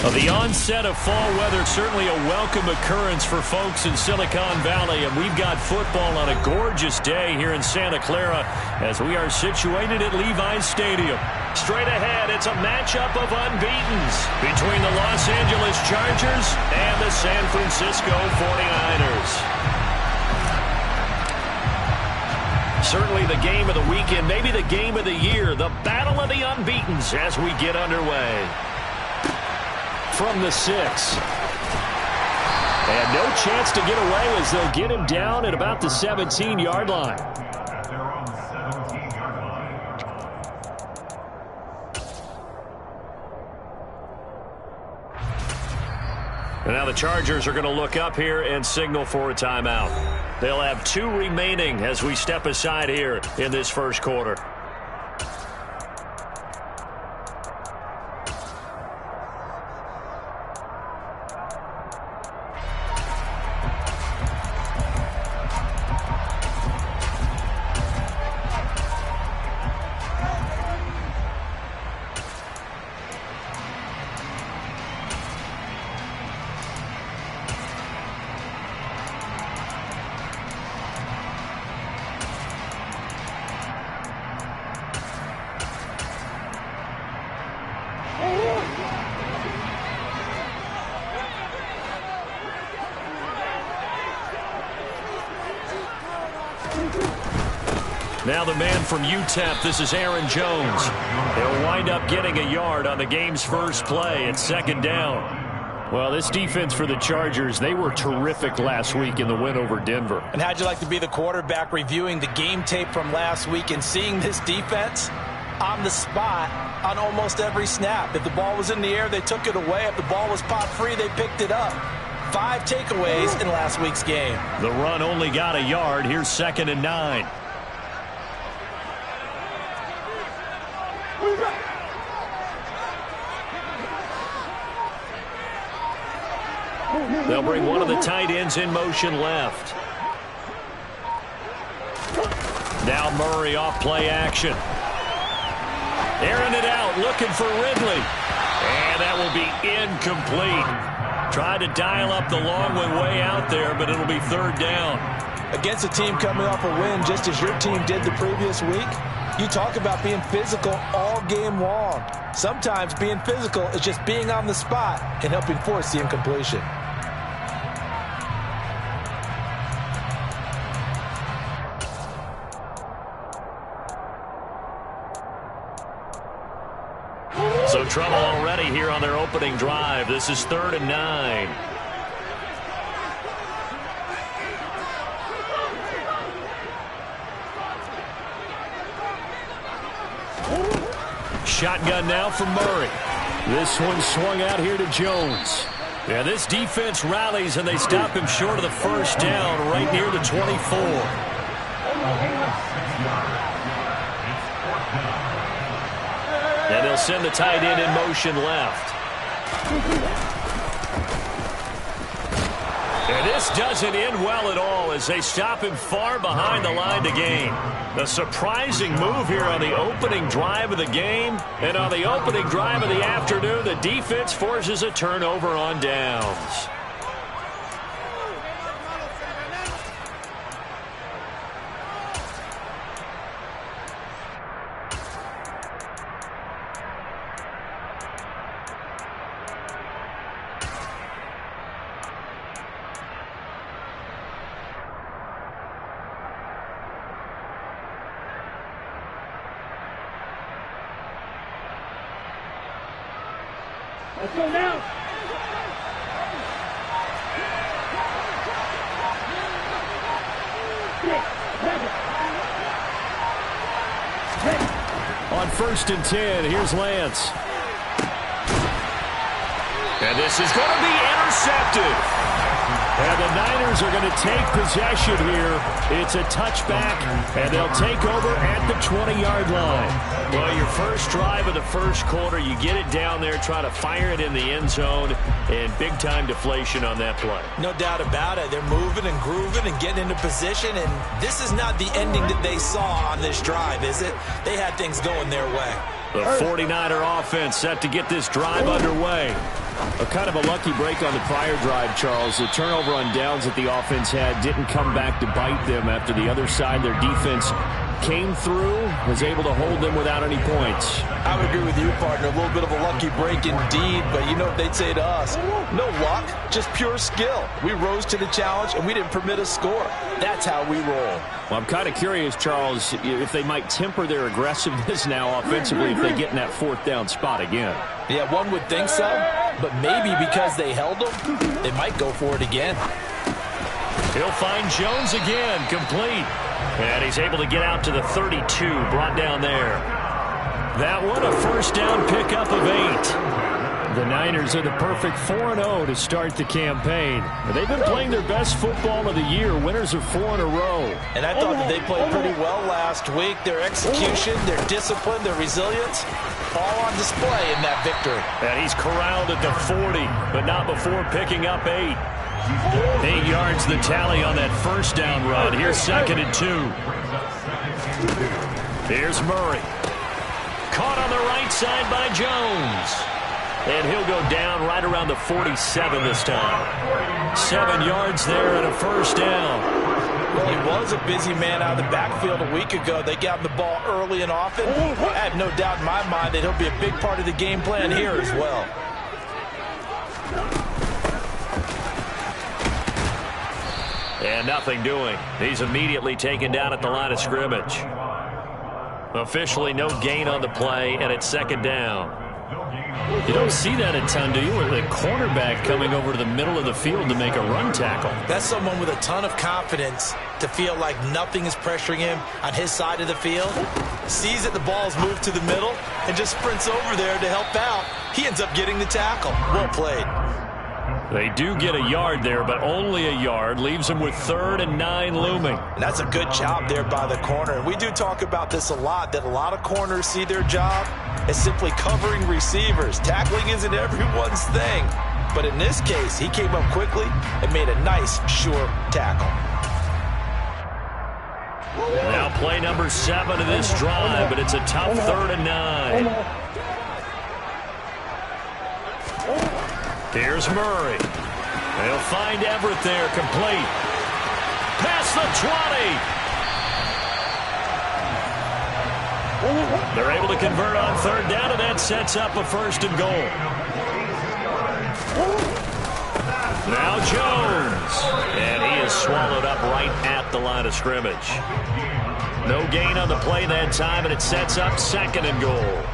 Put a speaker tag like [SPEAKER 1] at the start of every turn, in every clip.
[SPEAKER 1] The onset of fall weather, certainly a welcome occurrence for folks in Silicon Valley, and we've got football on a gorgeous day here in Santa Clara as we are situated at Levi's Stadium. Straight ahead, it's a matchup of unbeatens between the Los Angeles Chargers and the San Francisco 49ers. Certainly the game of the weekend, maybe the game of the year, the battle of the unbeatens as we get underway. From the 6. And no chance to get away as they'll get him down at about the 17-yard line. And now the Chargers are going to look up here and signal for a timeout. They'll have 2 remaining as we step aside here in this first quarter. Now the man from UTEP, this is Aaron Jones. They'll wind up getting a yard on the game's first play at 2nd down. Well, this defense for the Chargers, they were terrific last week in the win over Denver.
[SPEAKER 2] And how'd you like to be the quarterback reviewing the game tape from last week and seeing this defense on the spot on almost every snap? If the ball was in the air, they took it away. If the ball was pop free, they picked it up. 5 takeaways in last week's game.
[SPEAKER 1] The run only got a yard. Here's 2nd and 9. They'll bring one of the tight ends in motion left. Now Murray off play action. Airing it out, looking for Ridley. And that will be incomplete. Tried to dial up the long one way out there, but it'll be 3rd down.
[SPEAKER 2] Against a team coming off a win just as your team did the previous week, you talk about being physical all game long. Sometimes being physical is just being on the spot and helping force the incompletion.
[SPEAKER 1] So trouble already here on their opening drive. This is 3rd and 9. Shotgun now from Murray. This one swung out here to Jones. Yeah, this defense rallies and they stop him short of the 1st down right near the 24. And they'll send the tight end in motion left. And this doesn't end well at all as they stop him far behind the line to gain. A surprising move here on the opening drive of the game. And on the opening drive of the afternoon, the defense forces a turnover on downs.
[SPEAKER 3] Let's go now.
[SPEAKER 1] On 1st and 10, here's Lance. And this is going to be intercepted. And the Niners are going to take possession here. It's a touchback, and they'll take over at the 20-yard line. Well, your first drive of the first quarter, you get it down there, try to fire it in the end zone, and big-time deflation on that play.
[SPEAKER 2] No doubt about it. They're moving and grooving and getting into position, and this is not the ending that they saw on this drive, is it? They had things going their way.
[SPEAKER 1] The 49er offense set to get this drive underway. A kind of a lucky break on the prior drive, Charles. The turnover on downs that the offense had didn't come back to bite them after the other side. Their defense came through, was able to hold them without any points.
[SPEAKER 2] I would agree with you, partner. A little bit of a lucky break indeed, but you know what they'd say to us? No luck, just pure skill. We rose to the challenge, and we didn't permit a score. That's how we roll.
[SPEAKER 1] Well, I'm kind of curious, Charles, if they might temper their aggressiveness now offensively if they get in that fourth down spot again.
[SPEAKER 2] Yeah, one would think so, but maybe because they held them, they might go for it again.
[SPEAKER 1] He'll find Jones again, complete. And he's able to get out to the 32, brought down there. That one, a first down pickup of 8. The Niners are the perfect 4-0 to start the campaign. They've been playing their best football of the year, winners of 4 in a row.
[SPEAKER 2] And I thought that they played pretty well last week. Their execution, their discipline, their resilience, all on display in that victory.
[SPEAKER 1] And he's corralled at the 40, but not before picking up 8. 8 yards the tally on that first down run. Here's 2nd and 2. Here's Murray. Caught on the right side by Jones. And he'll go down right around the 47 this time. 7 yards there and a first down.
[SPEAKER 2] Well, he was a busy man out of the backfield a week ago. They got him the ball early and often. I have no doubt in my mind that he'll be a big part of the game plan here as well.
[SPEAKER 1] And nothing doing. He's immediately taken down at the line of scrimmage. Officially no gain on the play, and it's 2nd down. You don't see that a ton, do you? With a cornerback coming over to the middle of the field to make a run tackle.
[SPEAKER 2] That's someone with a ton of confidence to feel like nothing is pressuring him on his side of the field. Sees that the ball's moved to the middle and just sprints over there to help out. He ends up getting the tackle. Well played.
[SPEAKER 1] They do get a yard there, but only a yard. Leaves them with 3rd and 9 looming.
[SPEAKER 2] And that's a good job there by the corner. And we do talk about this a lot, that a lot of corners see their job as simply covering receivers. Tackling isn't everyone's thing. But in this case, he came up quickly and made a nice, sure tackle.
[SPEAKER 1] Now play number 7 of this drive, but it's a tough 3rd and 9. Here's Murray. They'll find Everett there, complete. Past the 20. They're able to convert on 3rd down, and that sets up a 1st and goal. Now Jones. And he is swallowed up right at the line of scrimmage. No gain on the play that time, and it sets up 2nd and goal.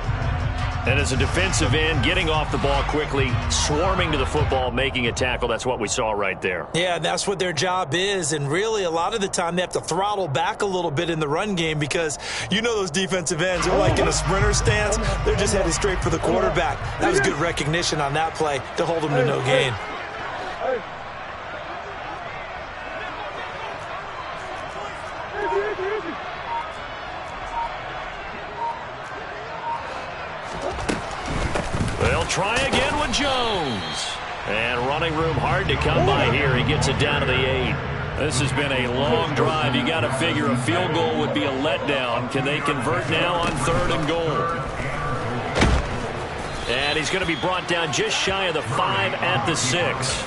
[SPEAKER 1] And as a defensive end, getting off the ball quickly, swarming to the football, making a tackle, that's what we saw right there.
[SPEAKER 2] Yeah, that's what their job is. And really, a lot of the time, they have to throttle back a little bit in the run game because you know those defensive ends are like in a sprinter stance. They're just heading straight for the quarterback. That was good recognition on that play to hold them to no gain.
[SPEAKER 1] They'll try again with Jones. And running room hard to come by here. He gets it down to the 8. This has been a long drive. You got to figure a field goal would be a letdown. Can they convert now on 3rd and goal? And he's going to be brought down just shy of the 5 at the 6.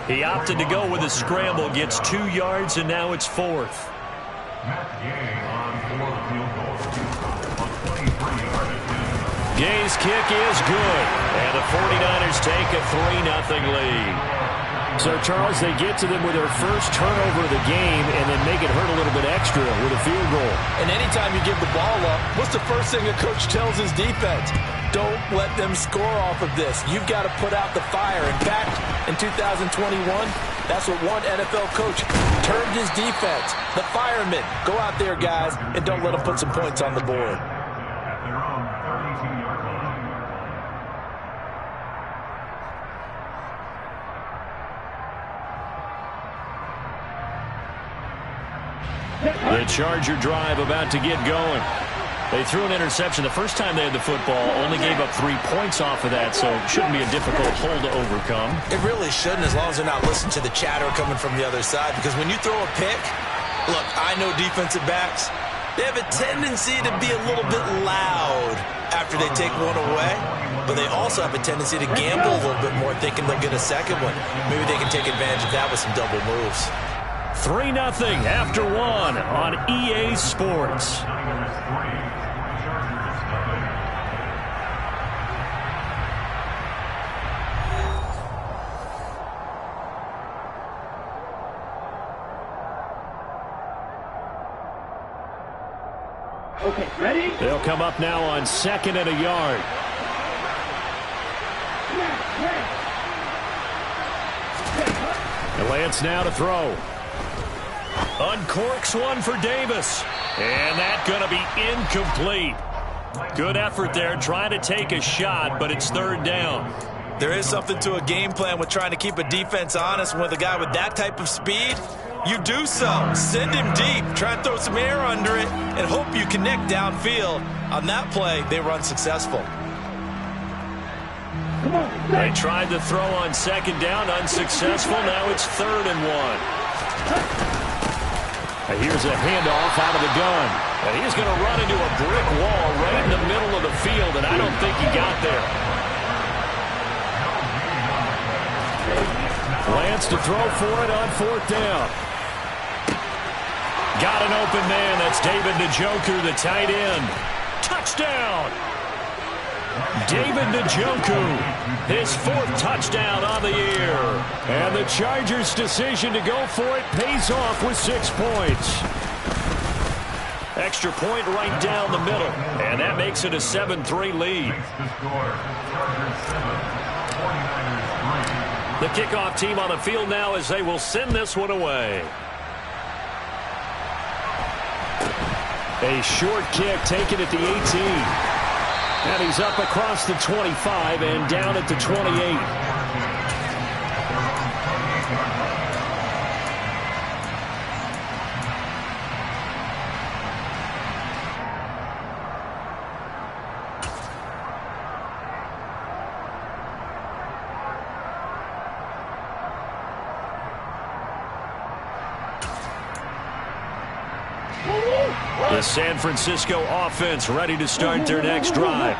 [SPEAKER 1] He opted to go with a scramble, gets 2 yards, and now it's 4th. Gay's kick is good, and the 49ers take a 3-0 lead. So, Charles, they get to them with their first turnover of the game and then make it hurt a little bit extra with a field goal.
[SPEAKER 2] And anytime you give the ball up, what's the first thing a coach tells his defense? Don't let them score off of this. You've got to put out the fire. In fact, in 2021, that's what one NFL coach termed his defense. The firemen. Go out there, guys, and don't let them put some points on the board.
[SPEAKER 1] The Charger drive about to get going. They threw an interception the first time they had the football, only gave up 3 points off of that, so it shouldn't be a difficult hole to overcome.
[SPEAKER 2] It really shouldn't, as long as they're not listening to the chatter coming from the other side, because when you throw a pick, look, I know defensive backs, they have a tendency to be a little bit loud after after they take one away, but they also have a tendency to gamble a little bit more, thinking they'll get a second one. Maybe they can take advantage of that with some double moves.
[SPEAKER 1] 3-0 after one on EA Sports.
[SPEAKER 3] Okay, ready?
[SPEAKER 1] They'll come up now on 2nd and a yard. And Lance now to throw. Uncorks one for Davis. And that's going to be incomplete. Good effort there, trying to take a shot, but it's 3rd down.
[SPEAKER 2] There is something to a game plan with trying to keep a defense honest. With a guy with that type of speed, you do so. Send him deep. Try and throw some air under it and hope you connect downfield. On that play, they were unsuccessful.
[SPEAKER 1] They tried to throw on 2nd down, unsuccessful. Now it's 3rd and 1. Here's a handoff out of the gun. And he's going to run into a brick wall right in the middle of the field, and I don't think he got there. Lance to throw for it on 4th down. Got an open man. That's David Njoku, the tight end. Touchdown! David Njoku, his 4th touchdown on the year. And the Chargers' decision to go for it pays off with 6 points. Extra point right down the middle. And that makes it a 7-3 lead. The kickoff team on the field now as they will send this one away. A short kick taken at the 18. And he's up across the 25 and down at the 28. The San Francisco offense ready to start their next drive.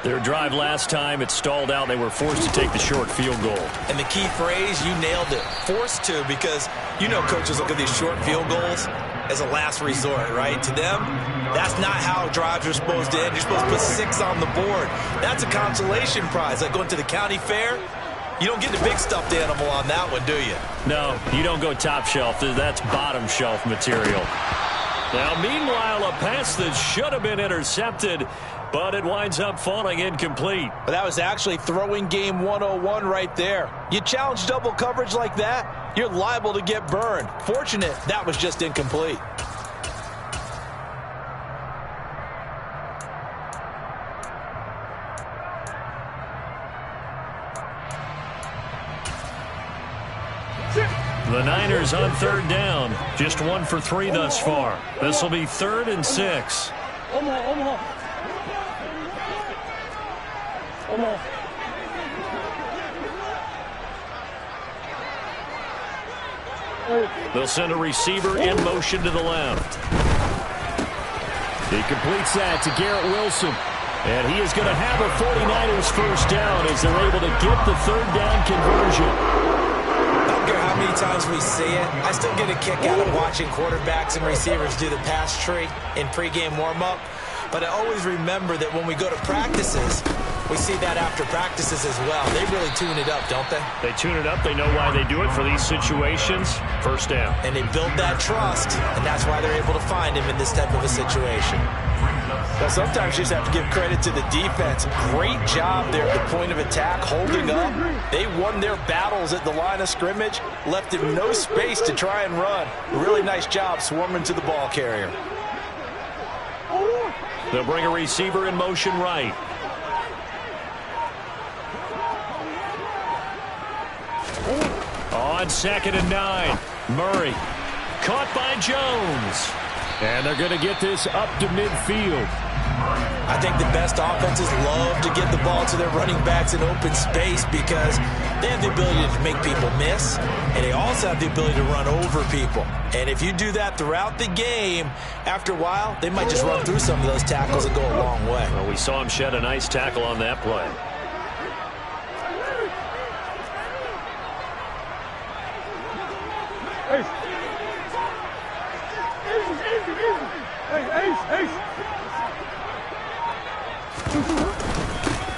[SPEAKER 1] Their drive last time, it stalled out. They were forced to take the short field goal.
[SPEAKER 2] And the key phrase, you nailed it. Forced to, because you know coaches look at these short field goals as a last resort, right? To them, that's not how drives are supposed to end. You're supposed to put 6 on the board. That's a consolation prize. Like going to the county fair, you don't get the big stuffed animal on that one, do you?
[SPEAKER 1] No, you don't go top shelf. That's bottom shelf material. Now, meanwhile, a pass that should have been intercepted, but it winds up falling incomplete.
[SPEAKER 2] But that was actually throwing game 101 right there. You challenge double coverage like that, you're liable to get burned. Fortunate that was just incomplete.
[SPEAKER 1] The Niners on 3rd down. Just 1 for 3 thus far. This will be 3rd and 6. They'll send a receiver in motion to the left. He completes that to Garrett Wilson. And he is going to have a 49ers first down as they're able to get the 3rd down conversion.
[SPEAKER 2] How many times we see it, I still get a kick out of watching quarterbacks and receivers do the pass tree in pregame warm-up. But I always remember that when we go to practices, we see that after practices as well. They really tune it up, don't they?
[SPEAKER 1] They tune it up. They know why they do it for these situations. First down.
[SPEAKER 2] And they build that trust, and that's why they're able to find him in this type of a situation. Well, sometimes you just have to give credit to the defense. Great job there at the point of attack, holding up. They won their battles at the line of scrimmage, left him no space to try and run. Really nice job swarming to the ball carrier.
[SPEAKER 1] They'll bring a receiver in motion right. On 2nd and 9, Murray caught by Jones. And they're going to get this up to midfield.
[SPEAKER 2] I think the best offenses love to get the ball to their running backs in open space because they have the ability to make people miss, and they also have the ability to run over people. And if you do that throughout the game, after a while, they might just run through some of those tackles and go a long way.
[SPEAKER 1] Well, we saw him shed a nice tackle on that play.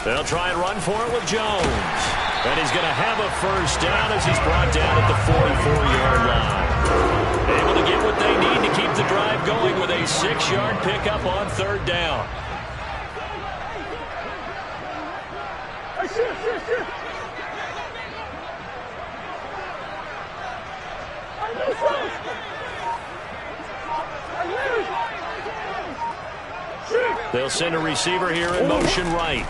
[SPEAKER 1] They'll try and run for it with Jones. And he's going to have a first down as he's brought down at the 44-yard line. Able to get what they need to keep the drive going with a 6-yard pickup on third down. They'll send a receiver here in motion right.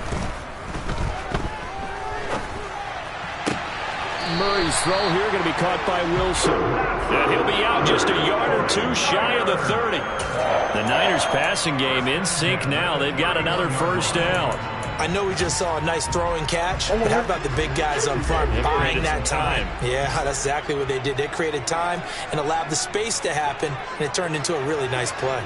[SPEAKER 1] Murray's throw here going to be caught by Wilson. And he'll be out just a yard or two shy of the 30. The Niners passing game in sync now. They've got another first down.
[SPEAKER 2] I know we just saw a nice throwing catch, but how about the big guys up front buying that time? Yeah, that's exactly what they did. They created time and allowed the space to happen, and it turned into a really nice play.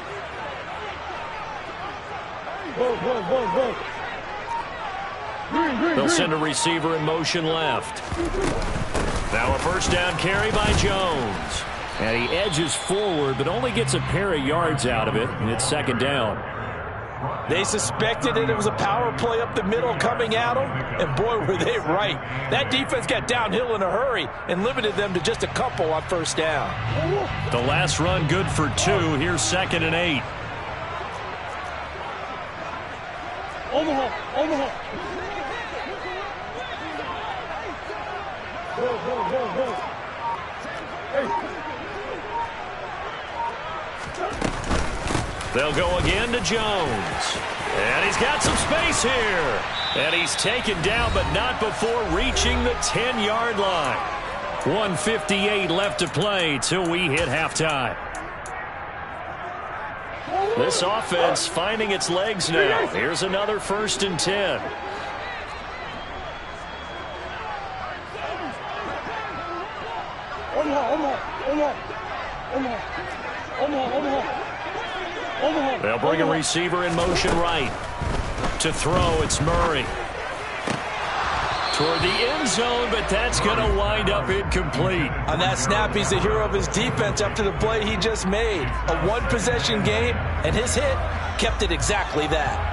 [SPEAKER 1] They'll send a receiver in motion left. Now a first down carry by Jones. And he edges forward, but only gets a pair of yards out of it, and it's second down.
[SPEAKER 2] They suspected that it was a power play up the middle coming at them, and boy, were they right. That defense got downhill in a hurry and limited them to just a couple on first down.
[SPEAKER 1] The last run good for 2. Here's 2nd and 8.
[SPEAKER 3] Omaha. Go.
[SPEAKER 1] They'll go again to Jones. And he's got some space here. And he's taken down, but not before reaching the 10-yard line. 1:58 left to play till we hit halftime. This offense finding its legs now. Here's another 1st and 10. They'll bring a receiver in motion right. To throw, it's Murray. Toward the end zone, but that's going to wind up incomplete.
[SPEAKER 2] On that snap, he's the hero of his defense after the play he just made. A one-possession game, and his hit kept it exactly that.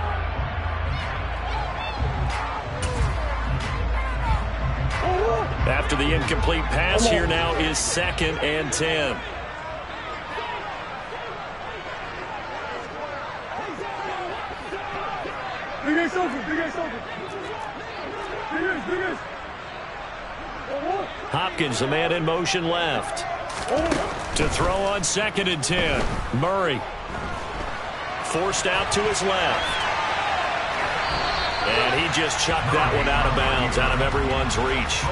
[SPEAKER 1] After the incomplete pass, here now is 2nd and 10. Hopkins, the man in motion left. To throw on 2nd and 10. Murray. Forced out to his left. And he just chucked that one out of bounds, out of everyone's reach.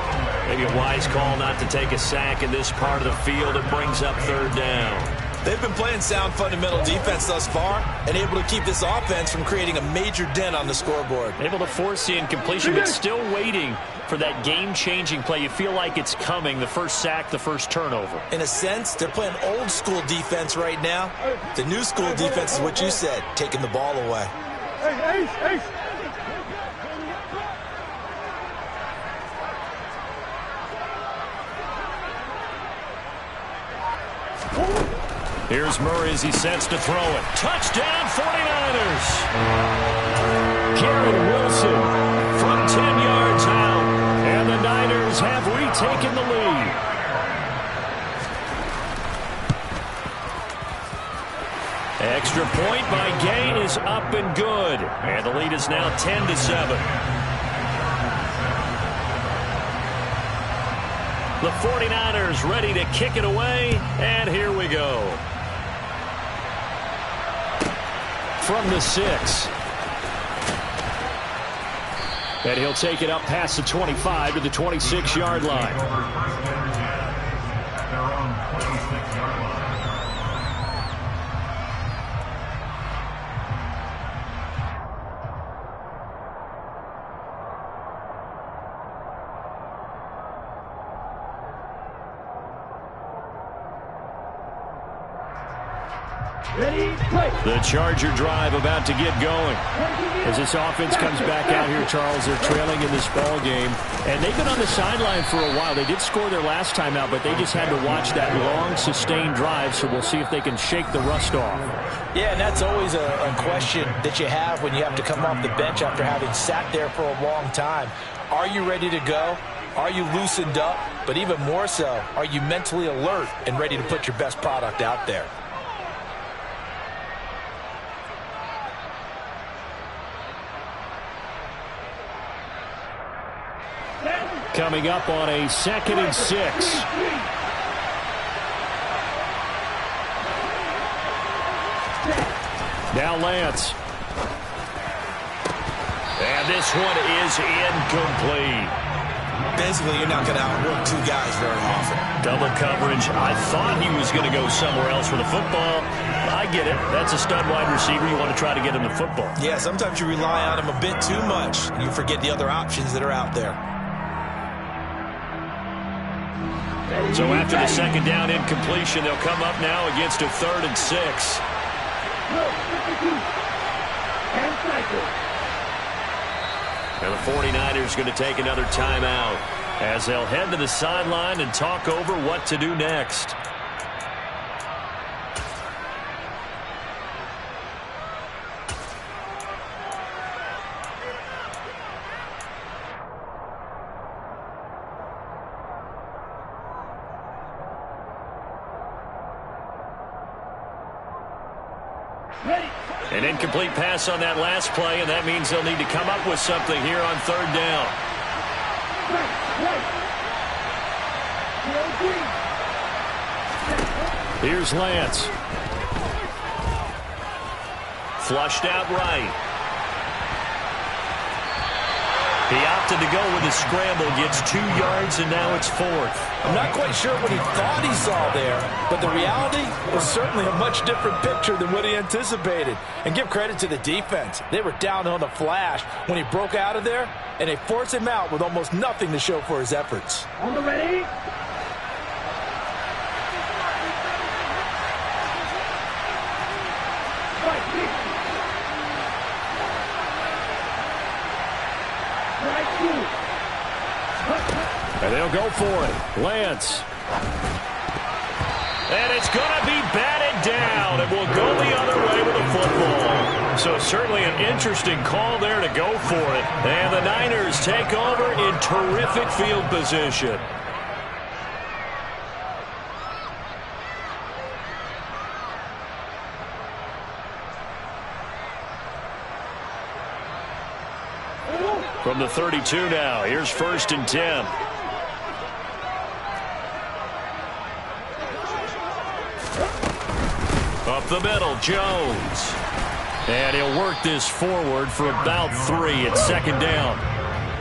[SPEAKER 1] Maybe a wise call not to take a sack in this part of the field. It brings up 3rd down.
[SPEAKER 2] They've been playing sound fundamental defense thus far and able to keep this offense from creating a major dent on the scoreboard.
[SPEAKER 1] Able to force the incompletion, but still waiting for that game-changing play. You feel like it's coming, the first sack, the first turnover.
[SPEAKER 2] In a sense, they're playing old-school defense right now. The new-school defense is what you said, taking the ball away.
[SPEAKER 3] Ace.
[SPEAKER 1] Here's Murray as he sets to throw it. Touchdown, 49ers! Garrett Wilson from 10 yards out. And the Niners have retaken the lead. Extra point by Gain is up and good. And the lead is now 10-7. The 49ers ready to kick it away. And here we go. From the 6. And he'll take it up past the 25 to the 26-yard line. The Charger drive about to get going. As this offense comes back out here, Charles, they're trailing in this ball game. And they've been on the sideline for a while. They did score their last time out, but they just had to watch that long, sustained drive. So we'll see if they can shake the rust off.
[SPEAKER 2] Yeah, and that's always a question that you have when you have to come off the bench after having sat there for a long time. Are you ready to go? Are you loosened up? But even more so, are you mentally alert and ready to put your best product out there?
[SPEAKER 1] Coming up on a 2nd and 6. Now Lance. And this one is incomplete.
[SPEAKER 4] Basically, you're not going to outwork two guys very often.
[SPEAKER 1] Double coverage. I thought he was going to go somewhere else with the football. I get it. That's a stud wide receiver. You want to try to get him the football.
[SPEAKER 4] Yeah, sometimes you rely on him a bit too much. You forget the other options that are out there.
[SPEAKER 1] So after the 2nd down incompletion, they'll come up now against a 3rd and 6. And the 49ers going to take another timeout as they'll head to the sideline and talk over what to do next. An incomplete pass on that last play, and that means they'll need to come up with something here on 3rd down. Here's Lance. Flushed out right. He opted to go with a scramble, gets 2 yards, and now it's 4th.
[SPEAKER 2] I'm not quite sure what he thought he saw there, but the reality was certainly a much different picture than what he anticipated. And give credit to the defense. They were down on the flash when he broke out of there, and they forced him out with almost nothing to show for his efforts.
[SPEAKER 3] On the ready.
[SPEAKER 1] And they'll go for it. Lance. And it's going to be batted down. It will go the other way with the football. So certainly an interesting call there to go for it. And the Niners take over in terrific field position. From the 32 now, here's 1st and 10. Up the middle, Jones. And he'll work this forward for about 3 at 2nd down.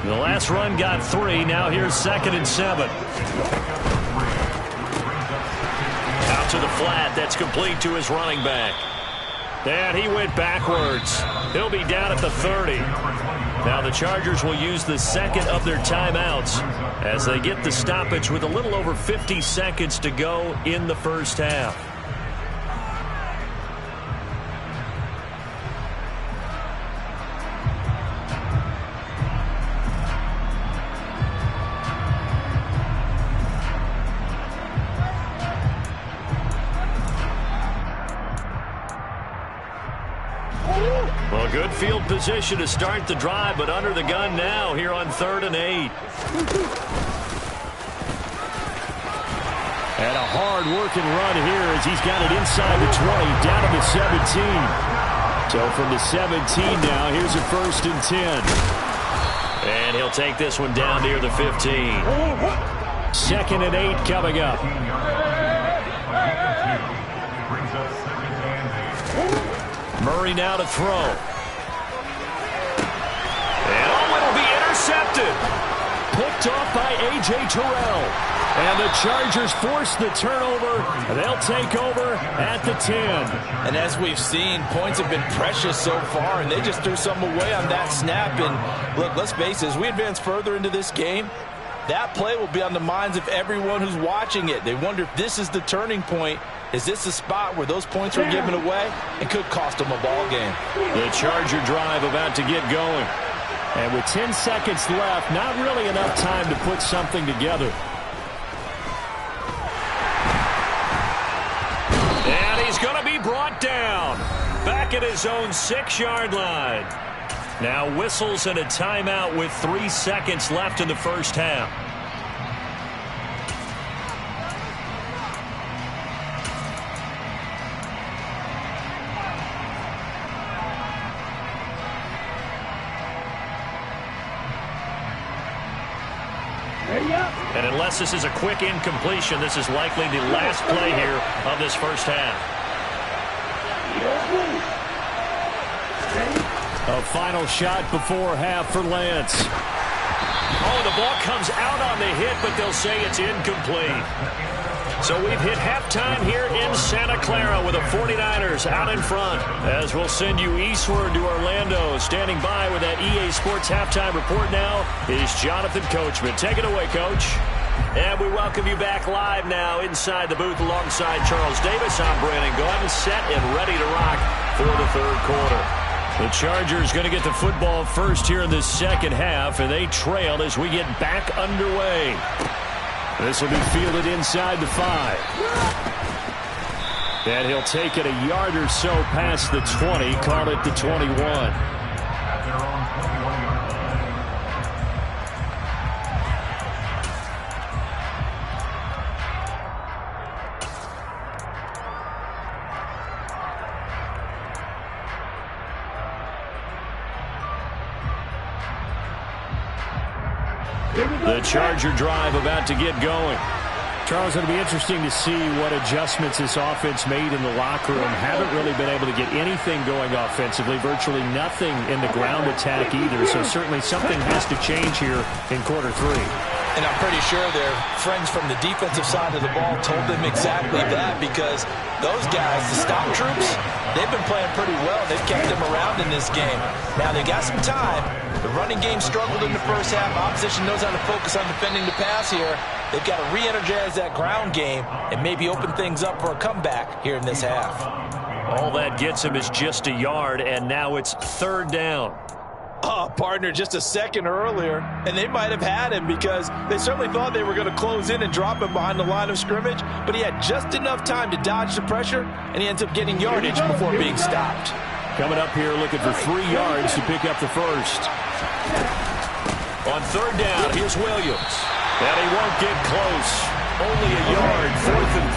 [SPEAKER 1] The last run got 3. Now here's 2nd and 7. Out to the flat. That's complete to his running back. And he went backwards. He'll be down at the 30. Now the Chargers will use the 2nd of their timeouts as they get the stoppage with a little over 50 seconds to go in the first half. Well, good field position to start the drive, but under the gun now here on 3rd and 8. And a hard-working run here as he's got it inside the 20, down to the 17. So from the 17 now, here's a 1st and 10. And he'll take this one down near the 15. 2nd and 8 coming up. Murray now to throw. And it'll be intercepted. Picked off by A.J. Terrell. And the Chargers force the turnover. They'll take over at the 10.
[SPEAKER 2] And as we've seen, points have been precious so far, and they just threw some away on that snap. And look, let's face it, as we advance further into this game, That play will be on the minds of everyone who's watching it. They wonder if this is the turning point. Is this the spot where those points were given away and could cost them a ball game?
[SPEAKER 1] The Charger drive about to get going. And with 10 seconds left, not really enough time to put something together. And he's going to be brought down. Back at his own 6-yard line. Now whistles and a timeout with 3 seconds left in the first half. And unless this is a quick incompletion, this is likely the last play here of this first half. A final shot before half for Lance. Oh, the ball comes out on the hit, but they'll say it's incomplete. So we've hit halftime here in Santa Clara with the 49ers out in front. As we'll send you eastward to Orlando. Standing by with that EA Sports halftime report now is Jonathan Coachman. Take it away, Coach. And we welcome you back live now inside the booth alongside Charles Davis. I'm Brandon Gordon, set and ready to rock for the third quarter. The Chargers going to get the football first here in this second half, and they trail as we get back underway. This will be fielded inside the 5. And he'll take it a yard or so past the 20, call it the 21. The Charger drive about to get going. Charles, it'll be interesting to see what adjustments this offense made in the locker room. Haven't really been able to get anything going offensively. Virtually nothing in the ground attack either. So certainly something has to change here in quarter 3.
[SPEAKER 2] And I'm pretty sure their friends from the defensive side of the ball told them exactly that, because those guys, the stop troops, they've been playing pretty well. They've kept them around in this game. Now, they got some time. The running game struggled in the first half. Opposition knows how to focus on defending the pass here. They've got to re-energize that ground game and maybe open things up for a comeback here in this half.
[SPEAKER 1] All that gets him is just a yard, and now it's third down.
[SPEAKER 2] Oh, partner, just a second earlier, and they might have had him because they certainly thought they were going to close in and drop him behind the line of scrimmage, but he had just enough time to dodge the pressure, and he ends up getting yardage before being stopped.
[SPEAKER 1] Coming up here looking for 3 yards to pick up the first. On third down, here's Williams. And he won't get close. Only a yard, 4th and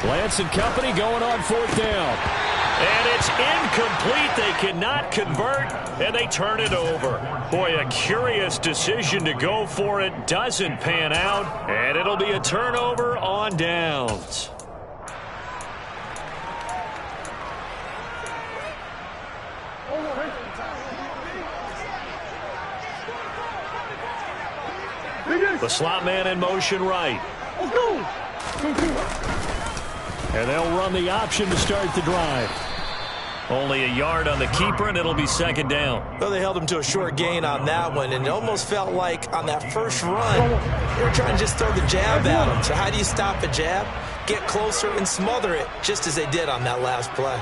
[SPEAKER 1] 3. Lance and company going on 4th down. And it's incomplete. They cannot convert, and they turn it over. Boy, a curious decision to go for it. Doesn't pan out, and it'll be a turnover on downs. The slot man in motion right. And they'll run the option to start the drive. Only a yard on the keeper, and it'll be second down.
[SPEAKER 2] Well, they held him to a short gain on that one, and it almost felt like on that first run, they were trying to just throw the jab at him. So how do you stop a jab? Get closer and smother it, just as they did on that last play.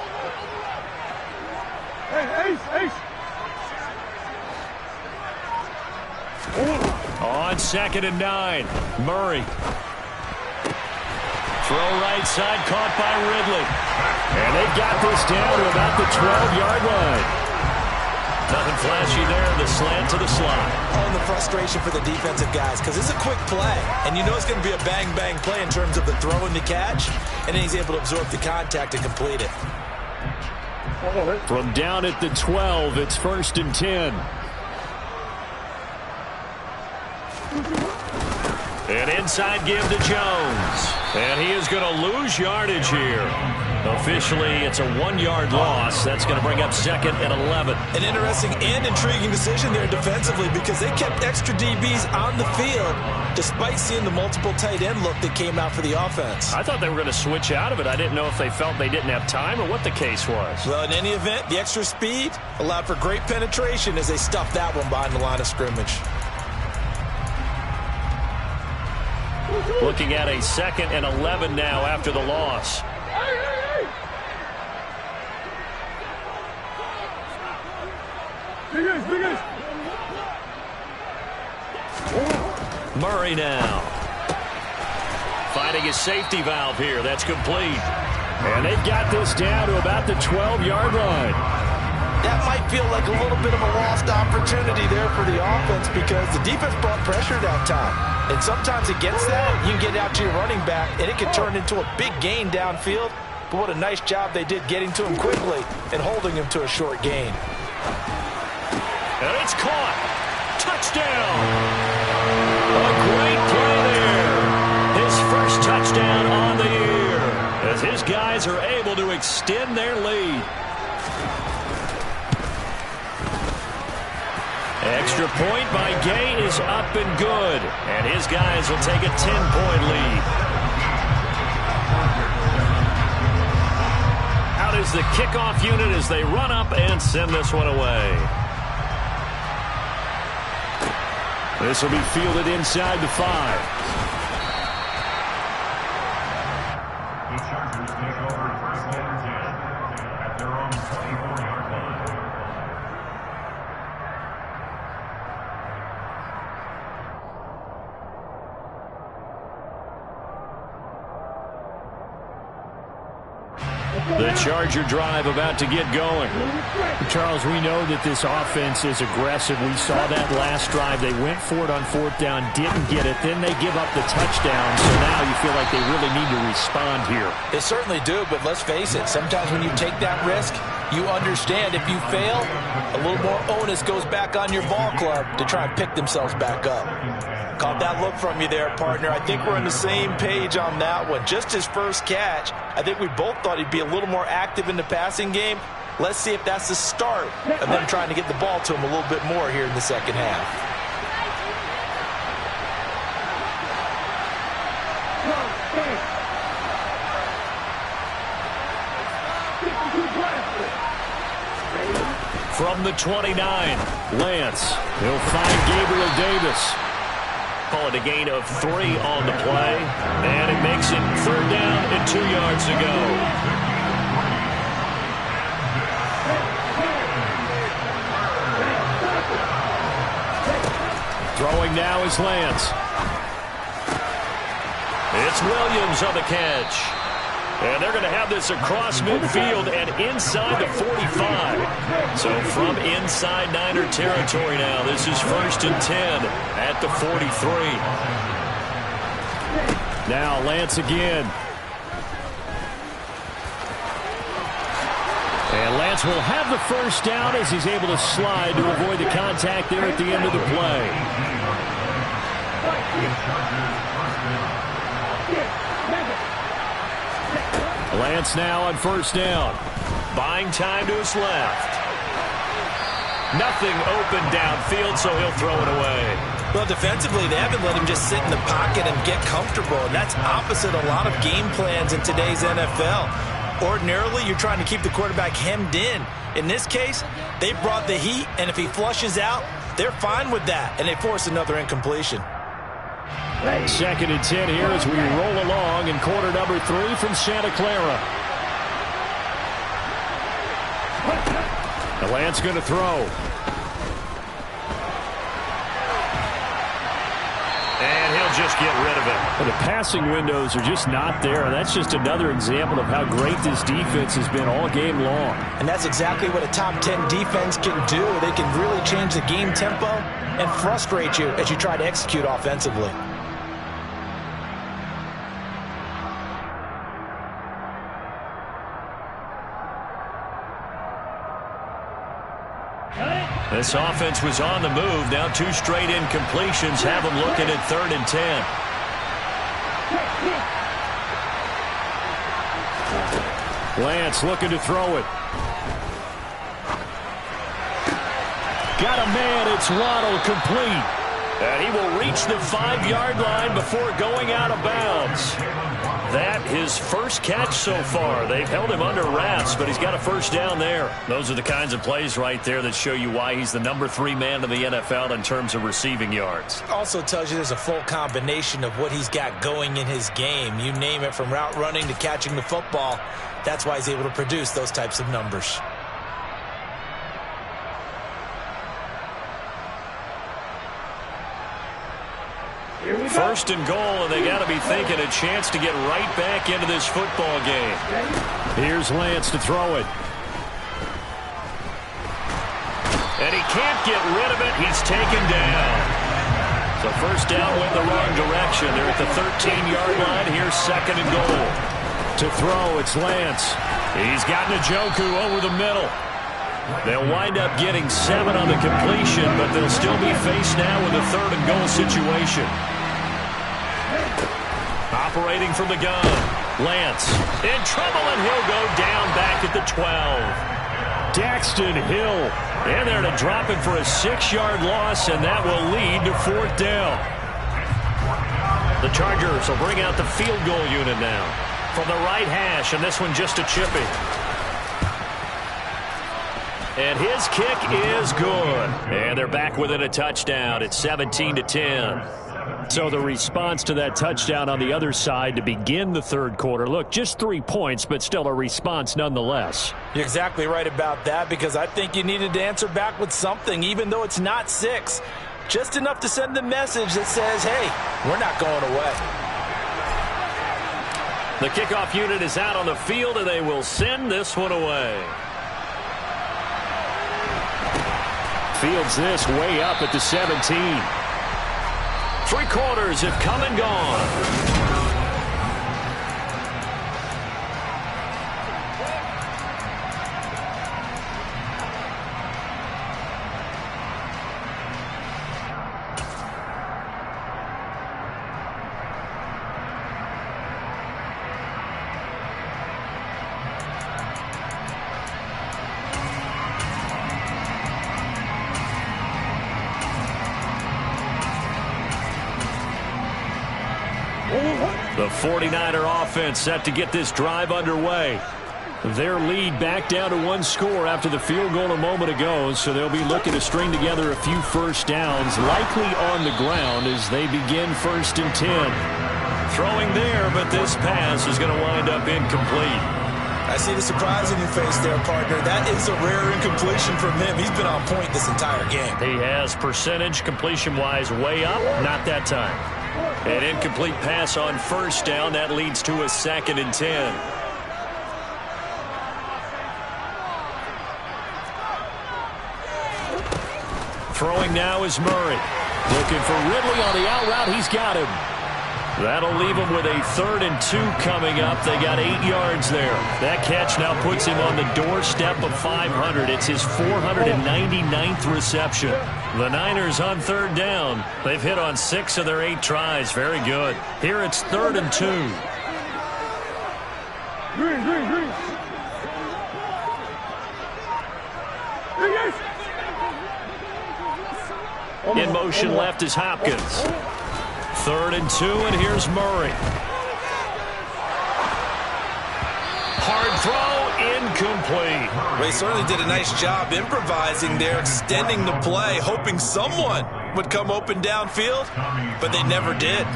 [SPEAKER 3] Hey, ace.
[SPEAKER 1] On 2nd and 9, Murray. Throw right side, caught by Ridley. And they've got this down to about the 12-yard line. Nothing flashy there, the slant to the slot.
[SPEAKER 2] Oh, and the frustration for the defensive guys, because it's a quick play. And you know it's going to be a bang-bang play in terms of the throw and the catch. And then he's able to absorb the contact and complete it.
[SPEAKER 1] From down at the 12, it's 1st and 10. And inside give to Jones. And he is going to lose yardage here. Officially, it's a 1-yard loss. That's going to bring up 2nd and 11.
[SPEAKER 4] An interesting and intriguing decision there defensively because they kept extra DBs on the field despite seeing the multiple tight end look that came out for the offense.
[SPEAKER 1] I thought they were going to switch out of it. I didn't know if they felt they didn't have time or what the case was.
[SPEAKER 4] Well, in any event, the extra speed allowed for great penetration as they stuffed that one behind the line of scrimmage.
[SPEAKER 1] Looking at a 2nd and 11 now after the loss. Murray now. Finding his safety valve here. That's complete. And they've got this down to about the 12-yard line.
[SPEAKER 2] That might feel like a little bit of a lost opportunity there for the offense because the defense brought pressure that time. And sometimes against that, you can get out to your running back, and it can turn into a big gain downfield. But what a nice job they did getting to him quickly and holding him to a short gain.
[SPEAKER 1] And it's caught. Touchdown. A great play there. His first touchdown on the year as his guys are able to extend their lead. Extra point by Gay is up and good. And his guys will take a 10-point lead. Out is the kickoff unit as they run up and send this one away. This will be fielded inside the 5.
[SPEAKER 3] The Chargers take over first and 10 at their own 24-yard line.
[SPEAKER 1] The Charger drive about to get going.
[SPEAKER 5] Charles, we know that this offense is aggressive. We saw that last drive. They went for it on 4th down, didn't get it. Then they give up the touchdown. So now you feel like they really need to respond here.
[SPEAKER 2] They certainly do, but let's face it. Sometimes when you take that risk, you understand if you fail, a little more onus goes back on your ball club to try and pick themselves back up. Caught that look from you there, partner. I think we're on the same page on that one. Just his first catch, I think we both thought he'd be a little more active in the passing game. Let's see if that's the start of them trying to get the ball to him a little bit more here in the second half.
[SPEAKER 1] From the 29, Lance. He'll find Gabriel Davis. Call it a gain of 3 on the play. And it makes it 3rd down and 2 yards to go. Throwing now is Lance. It's Williams on the catch. And they're going to have this across midfield and inside the 45. So from inside Niner territory now, this is 1st and 10 at the 43. Now Lance again. And Lance will have the first down as he's able to slide to avoid the contact there at the end of the play. Lance now on 1st down. Buying time to his left. Nothing open downfield, so he'll throw it away.
[SPEAKER 4] Well, defensively, they haven't let him just sit in the pocket and get comfortable, and that's opposite a lot of game plans in today's NFL. Ordinarily, you're trying to keep the quarterback hemmed in. In this case, they brought the heat, and if he flushes out, they're fine with that, and they force another incompletion.
[SPEAKER 1] 2nd and 10 here as we roll along in quarter number 3 from Santa Clara. The Lance going to throw. And he'll just get rid of it.
[SPEAKER 5] Well, the passing windows are just not there. That's just another example of how great this defense has been all game long.
[SPEAKER 2] And that's exactly what a top 10 defense can do. They can really change the game tempo and frustrate you as you try to execute offensively.
[SPEAKER 1] This offense was on the move. Now 2 straight incompletions have them looking at 3rd and 10.
[SPEAKER 5] Lance looking to throw it. Got a man. It's Waddle, complete. And he will reach the 5-yard line before going out of bounds. That his first catch so far. They've held him under wraps, but he's got a first down there. Those are the kinds of plays right there that show you why he's the number 3 man in the NFL in terms of receiving yards.
[SPEAKER 4] Also tells you there's a full combination of what he's got going in his game. You name it, from route running to catching the football. That's why he's able to produce those types of numbers.
[SPEAKER 1] First and goal, and they got to be thinking a chance to get right back into this football game.
[SPEAKER 5] Here's Lance to throw it.
[SPEAKER 1] And he can't get rid of it. He's taken down. So first down went the wrong direction. They're at the 13-yard line. Here's second and goal.
[SPEAKER 5] To throw, it's Lance.
[SPEAKER 1] He's got Njoku over the middle. They'll wind up getting 7 on the completion, but they'll still be faced now with a third and goal situation. Operating from the gun, Lance in trouble, and he'll go down back at the 12.
[SPEAKER 5] Daxton Hill
[SPEAKER 1] in there to drop him for a 6-yard loss, and that will lead to 4th down. The Chargers will bring out the field goal unit now from the right hash, and this one just a chippy. And his kick is good. And they're back within a touchdown. It's 17-10.
[SPEAKER 5] So the response to that touchdown on the other side to begin the third quarter. Look, just 3 points, but still a response nonetheless.
[SPEAKER 4] You're exactly right about that, because I think you needed to answer back with something, even though it's not 6. Just enough to send the message that says, hey, we're not going away.
[SPEAKER 1] The kickoff unit is out on the field, and they will send this one away.
[SPEAKER 5] Fields this way up at the 17.
[SPEAKER 1] 3 quarters have come and gone. The 49er offense set to get this drive underway. Their lead back down to 1 score after the field goal a moment ago, so they'll be looking to string together a few first downs, likely on the ground as they begin 1st and 10. Throwing there, but this pass is going to wind up incomplete.
[SPEAKER 4] I see the surprise in your face there, partner. That is a rare incompletion from him. He's been on point this entire game.
[SPEAKER 1] He has percentage completion-wise way up, not that time. An incomplete pass on 1st down. That leads to a 2nd and 10. Throwing now is Murray. Looking for Ridley on the out route. He's got him. That'll leave him with a 3rd and 2 coming up. They got 8 yards there. That catch now puts him on the doorstep of 500. It's his 499th reception. The Niners on 3rd down. They've hit on 6 of their 8 tries. Very good. Here it's 3rd and 2.
[SPEAKER 3] Green.
[SPEAKER 1] In motion left is Hopkins. 3rd and 2, and here's Murray. Hard throw, incomplete.
[SPEAKER 4] Well, he certainly did a nice job improvising there, extending the play, hoping someone would come open downfield, but they never did.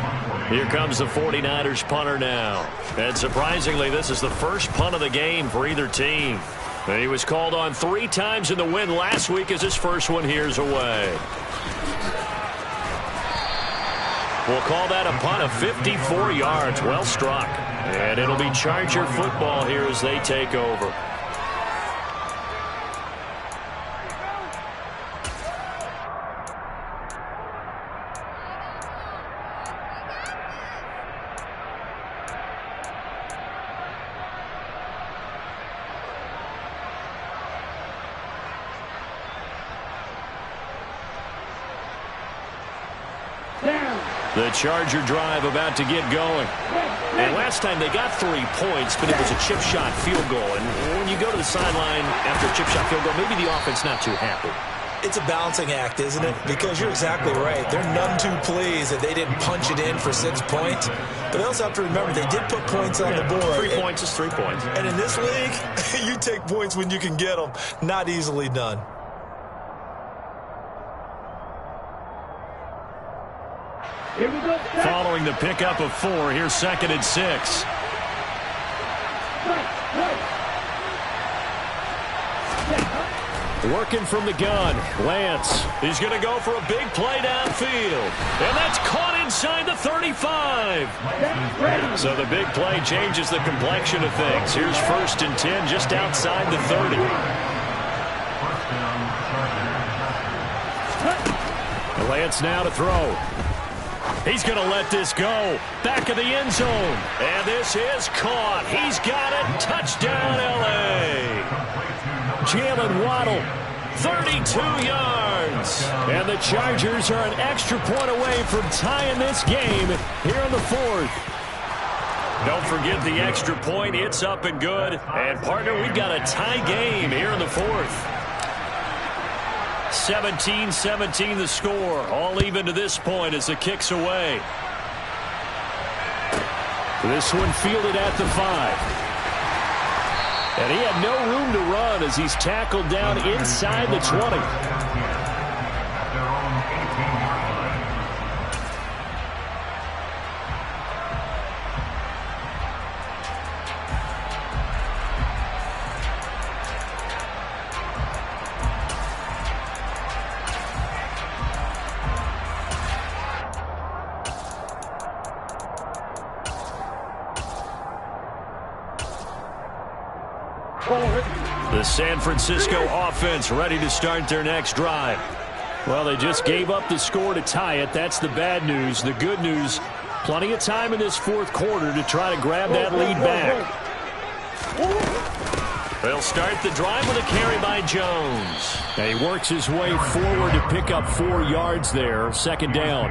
[SPEAKER 1] Here comes the 49ers punter now. And surprisingly, this is the first punt of the game for either team. He was called on 3 times in the win last week as his first one here's away. We'll call that a punt of 54 yards. Well struck. And it'll be Charger football here as they take over.
[SPEAKER 3] Down.
[SPEAKER 1] The Charger drive about to get going. And last time they got 3 points, but it was a chip shot field goal. And when you go to the sideline after a chip shot field goal, maybe the offense not too happy.
[SPEAKER 2] It's a balancing act, isn't it? Because you're exactly right. They're none too pleased that they didn't punch it in for 6 points. But they also have to remember they did put points on the board.
[SPEAKER 1] 3 points is 3 points.
[SPEAKER 2] And in this league, you take points when you can get them. Not easily done.
[SPEAKER 1] Following the pickup of 4, here's 2nd and 6. Working from the gun, Lance. He's going to go for a big play downfield. And that's caught inside the 35. So the big play changes the complexion of things. Here's 1st and 10 just outside the 30. Lance now to throw. He's going to let this go. Back of the end zone. And this is caught. He's got it. Touchdown, L.A. Jalen Waddle, 32 yards. And the Chargers are an extra point away from tying this game here in the 4th. Don't forget the extra point. It's up and good. And, partner, we've got a tie game here in the 4th. 17-17 the score. All even to this point as the kick's away. This one fielded at the 5. And he had no room to run as he's tackled down inside the 20. The San Francisco offense ready to start their next drive. Well, they just gave up the score to tie it. That's the bad news. The good news, plenty of time in this 4th quarter to try to grab that lead back. They'll start the drive with a carry by Jones. And he works his way forward to pick up 4 yards there. 2nd down.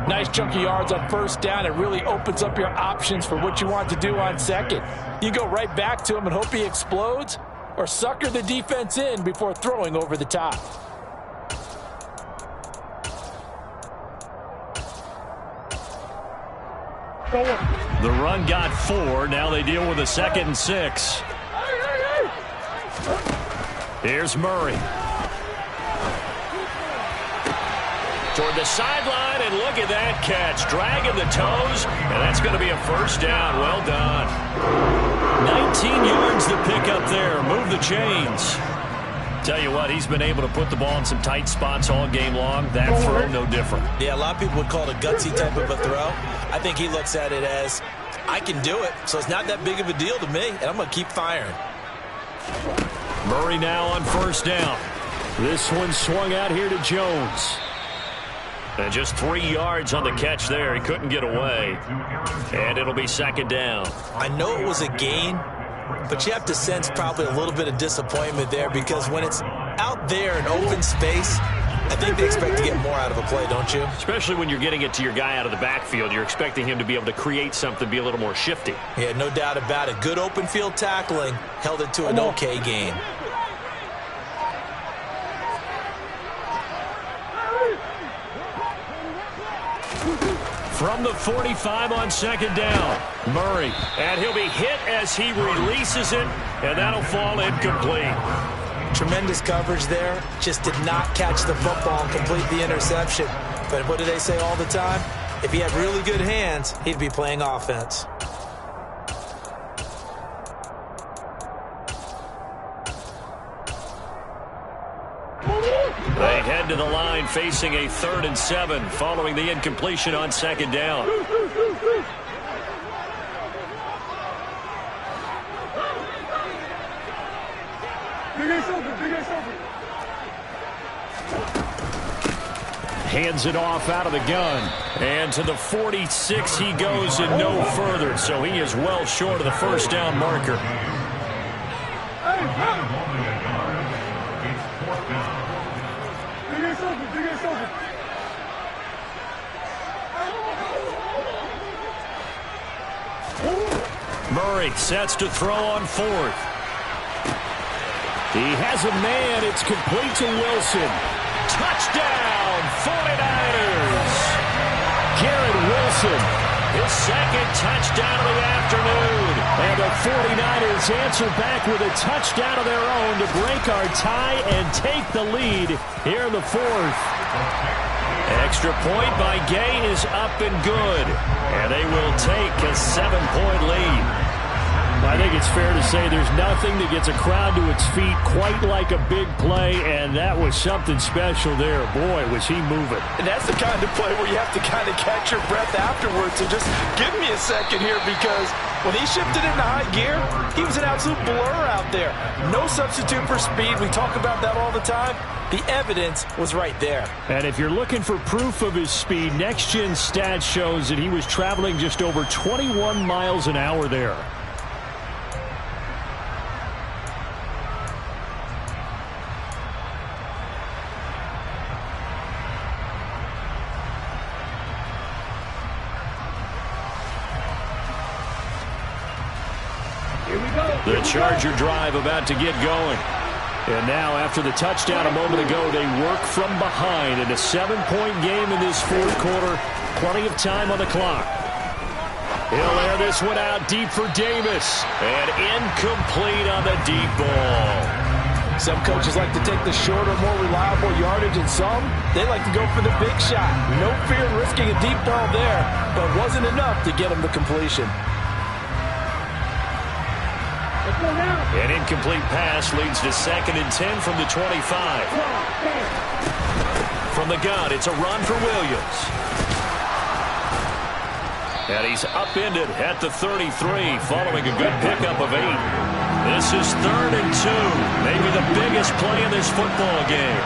[SPEAKER 2] Nice chunk of yards on 1st down. It really opens up your options for what you want to do on 2nd. You go right back to him and hope he explodes, or sucker the defense in before throwing over the top.
[SPEAKER 1] The run got 4. Now they deal with a 2nd and 6. Here's Murray. Toward the sideline, and look at that catch. Dragging the toes, and that's going to be a 1st down. Well done. 19 yards to pick up there. Move the chains. Tell you what, he's been able to put the ball in some tight spots all game long. That throw, no different.
[SPEAKER 2] Yeah, a lot of people would call it a gutsy type of a throw. I think he looks at it as, I can do it, so it's not that big of a deal to me, and I'm going to keep firing.
[SPEAKER 1] Murray now on 1st down. This one swung out here to Jones. And just 3 yards on the catch there. He couldn't get away. And it'll be 2nd down.
[SPEAKER 2] I know it was a gain, but you have to sense probably a little bit of disappointment there, because when it's out there in open space, I think they expect to get more out of a play, don't you?
[SPEAKER 1] Especially when you're getting it to your guy out of the backfield. You're expecting him to be able to create something, be a little more shifty.
[SPEAKER 2] Yeah, no doubt about it. Good open field tackling held it to an okay gain.
[SPEAKER 1] From the 45 on 2nd down, Murray. And he'll be hit as he releases it, and that'll fall incomplete.
[SPEAKER 2] Tremendous coverage there. Just did not catch the football and complete the interception. But what do they say all the time? If he had really good hands, he'd be playing offense.
[SPEAKER 1] They head to the line facing a 3rd and 7 following the incompletion on 2nd down. Hands it off out of the gun. And to the 46 he goes and no further. So he is well short of the 1st down marker. break. Sets to throw on fourth.
[SPEAKER 5] He has a man. It's complete to Wilson.
[SPEAKER 1] Touchdown, 49ers!
[SPEAKER 5] Garrett Wilson.
[SPEAKER 1] His second touchdown of the afternoon.
[SPEAKER 5] And the 49ers answer back with a touchdown of their own to break our tie and take the lead here in the fourth.
[SPEAKER 1] Extra point by Gay is up and good. And they will take a 7-point lead.
[SPEAKER 5] I think it's fair to say there's nothing that gets a crowd to its feet quite like a big play, and that was something special there. Boy, was he moving.
[SPEAKER 2] And that's the kind of play where you have to kind of catch your breath afterwards. So just give me a second here, because when he shifted into high gear, he was an absolute blur out there. No substitute for speed. We talk about that all the time. The evidence was right there.
[SPEAKER 5] And if you're looking for proof of his speed, Next Gen Stats shows that he was traveling just over 21 miles an hour there.
[SPEAKER 1] The Charger drive about to get going.
[SPEAKER 5] And now, after the touchdown a moment ago, they work from behind in a 7-point game in this fourth quarter. Plenty of time on the clock. He'll air this one out deep for Davis.
[SPEAKER 1] And incomplete on the deep ball.
[SPEAKER 2] Some coaches like to take the shorter, more reliable yardage, and some, they like to go for the big shot. No fear in risking a deep ball there, but wasn't enough to get him to completion.
[SPEAKER 1] An incomplete pass leads to 2nd and 10 from the 25. From the gun, it's a run for Williams. And he's upended at the 33 following a good pickup of 8. This is 3rd and 2. Maybe the biggest play in this football game.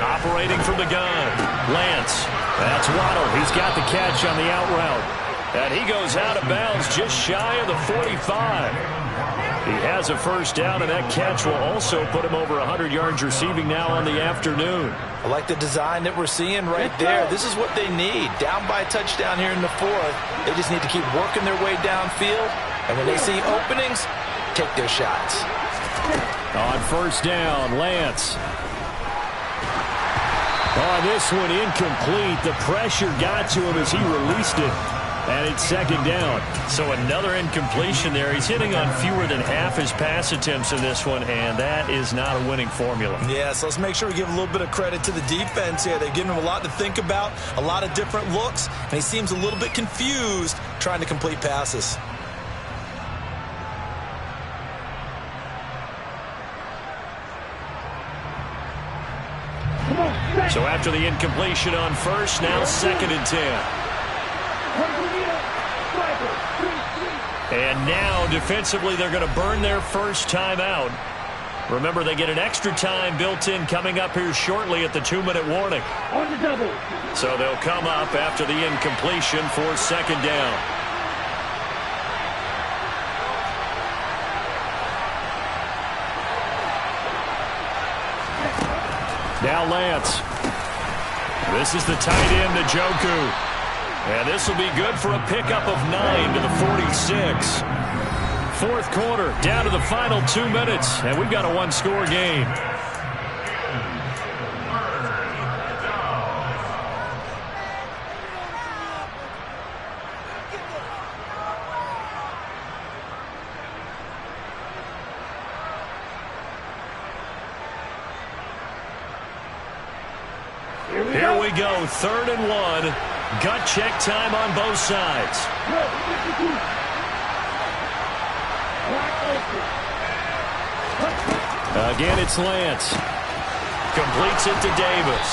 [SPEAKER 1] Operating from the gun, Lance.
[SPEAKER 5] That's Waddle. He's got the catch on the out route.
[SPEAKER 1] And he goes out of bounds just shy of the 45. He has a first down, and that catch will also put him over 100 yards receiving now on the afternoon.
[SPEAKER 2] I like the design that we're seeing right there. This is what they need. Down by a touchdown here in the fourth. They just need to keep working their way downfield. And when they see openings, take their shots.
[SPEAKER 5] On first down, Lance. Oh, this one incomplete. The pressure got to him as he released it. And it's 2nd down.
[SPEAKER 1] So another incompletion there. He's hitting on fewer than half his pass attempts in this one, and that is not a winning formula.
[SPEAKER 2] Yeah, so let's make sure we give a little bit of credit to the defense here. They've given him a lot to think about, a lot of different looks, and he seems a little bit confused trying to complete passes.
[SPEAKER 1] So after the incompletion on first, now 2nd and 10. And now, defensively, they're going to burn their first time out. Remember, they get an extra time built in coming up here shortly at the 2-minute warning.
[SPEAKER 6] On the double.
[SPEAKER 1] So they'll come up after the incompletion for 2nd down.
[SPEAKER 5] Now Lance.
[SPEAKER 1] This is the tight end, Njoku. And this will be good for a pickup of 9 to the 46. Fourth quarter, down to the final 2 minutes, and we've got a one-score game. Here we go, 3rd and 1. Gut check time on both sides.
[SPEAKER 5] Again, it's Lance.
[SPEAKER 1] Completes it to Davis.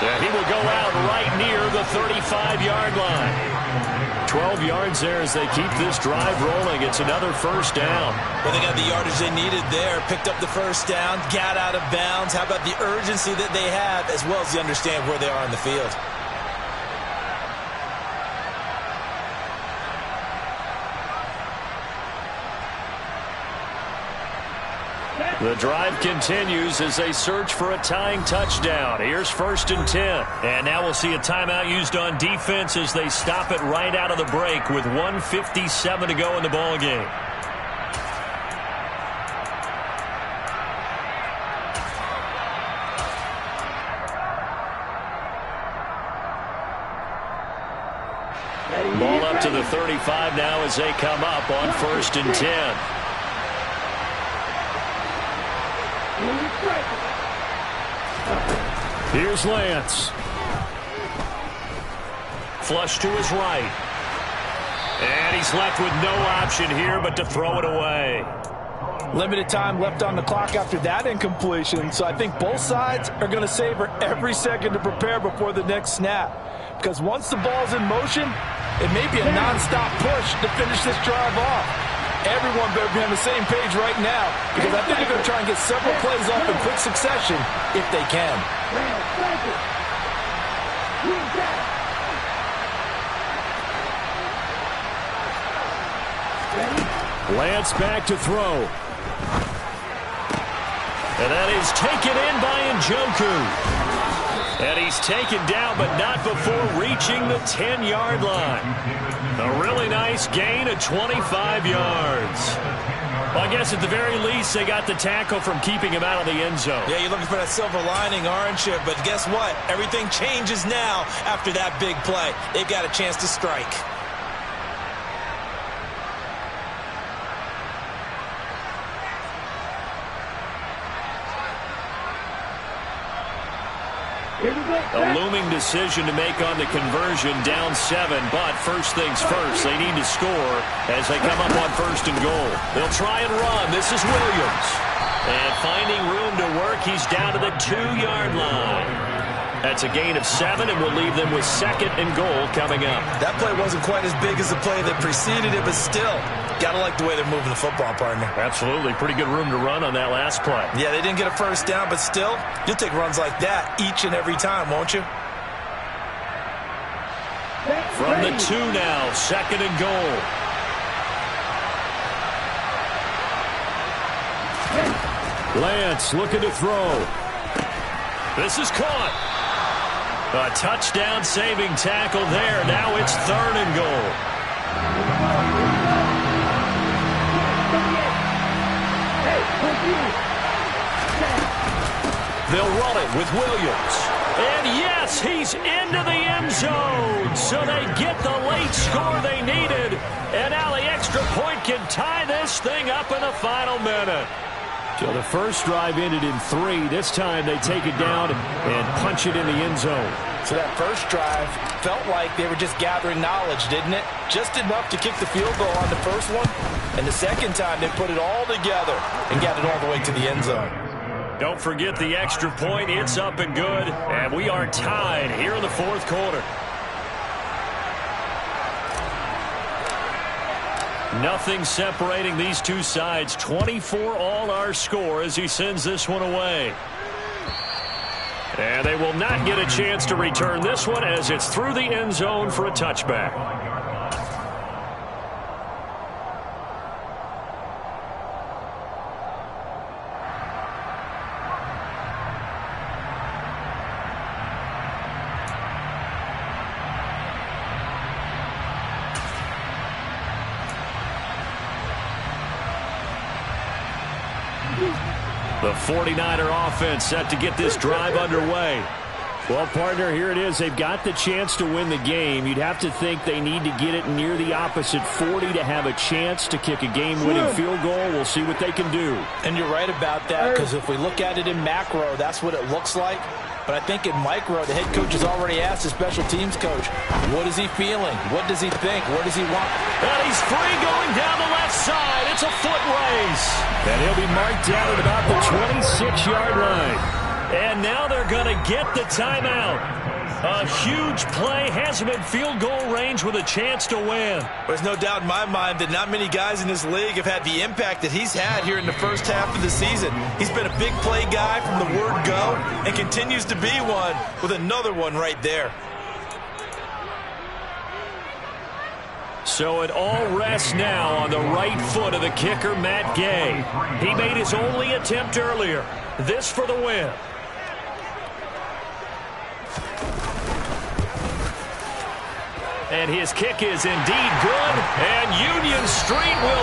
[SPEAKER 1] And he will go out right near the 35-yard line. 12 yards there as they keep this drive rolling. It's another first down.
[SPEAKER 2] Well, they got the yardage they needed there. Picked up the first down, got out of bounds. How about the urgency that they have, as well as they understand where they are on the field?
[SPEAKER 1] The drive continues as they search for a tying touchdown. Here's 1st and 10. And now we'll see a timeout used on defense as they stop it right out of the break with 1:57 to go in the ball game. Ball up to the 35 now as they come up on 1st and 10. Here's Lance. Flush to his right. And he's left with no option here but to throw it away.
[SPEAKER 2] Limited time left on the clock after that incompletion, so I think both sides are going to savor every second to prepare before the next snap. Because once the ball's in motion, it may be a non-stop push to finish this drive off. Everyone better be on the same page right now, because I think they're going to try and get several plays off in quick succession if they can.
[SPEAKER 5] Lance back to throw.
[SPEAKER 1] And that is taken in by Njoku. And he's taken down, but not before reaching the 10-yard line. A really nice gain of 25 yards. Well, I guess at the very least, they got the tackle from keeping him out of the end zone.
[SPEAKER 4] Yeah, you're looking for that silver lining, aren't you? But guess what? Everything changes now after that big play. They've got a chance to strike.
[SPEAKER 1] A looming decision to make on the conversion, down 7, but first things first, they need to score as they come up on 1st and goal. They'll try and run. This is Williams. And finding room to work, he's down to the 2-yard line. That's a gain of 7, and we'll leave them with 2nd and goal coming up.
[SPEAKER 4] That play wasn't quite as big as the play that preceded it, but still, gotta like the way they're moving the football, partner.
[SPEAKER 1] Absolutely. Pretty good room to run on that last play.
[SPEAKER 4] Yeah, they didn't get a first down, but still, you'll take runs like that each and every time, won't you?
[SPEAKER 1] From the 2 now, 2nd and goal.
[SPEAKER 5] Lance looking to throw.
[SPEAKER 1] This is caught. A touchdown-saving tackle there. Now it's 3rd and goal. They'll run it with Williams. And yes, he's into the end zone. So they get the late score they needed. And now the extra point can tie this thing up in the final minute.
[SPEAKER 5] So the first drive ended in 3. This time they take it down and punch it in the end zone.
[SPEAKER 2] So that first drive felt like they were just gathering knowledge, didn't it? Just enough to kick the field goal on the first one. And the second time they put it all together and got it all the way to the end zone.
[SPEAKER 1] Don't forget the extra point. It's up and good. And we are tied here in the 4th quarter. Nothing separating these two sides. 24 all our score as he sends this one away. And they will not get a chance to return this one as it's through the end zone for a touchback. The 49er offense set to get this drive underway.
[SPEAKER 5] Well, partner, here it is. They've got the chance to win the game. You'd have to think they need to get it near the opposite 40 to have a chance to kick a game-winning field goal. We'll see what they can do.
[SPEAKER 2] And you're right about that, because if we look at it in macro, that's what it looks like. But I think in micro, the head coach has already asked the special teams coach, what is he feeling? What does he think? Where does he want?
[SPEAKER 1] And he's free going down the left side. It's a foot race.
[SPEAKER 5] And he'll be marked down at about the 26-yard line.
[SPEAKER 1] And now they're going to get the timeout. A huge play has him in field goal range with a chance to win.
[SPEAKER 4] There's no doubt in my mind that not many guys in this league have had the impact that he's had here in the first half of the season. He's been a big play guy from the word go and continues to be one with another one right there.
[SPEAKER 1] So it all rests now on the right foot of the kicker, Matt Gay. He made his only attempt earlier. This for the win. And his kick is indeed good, and Union Street will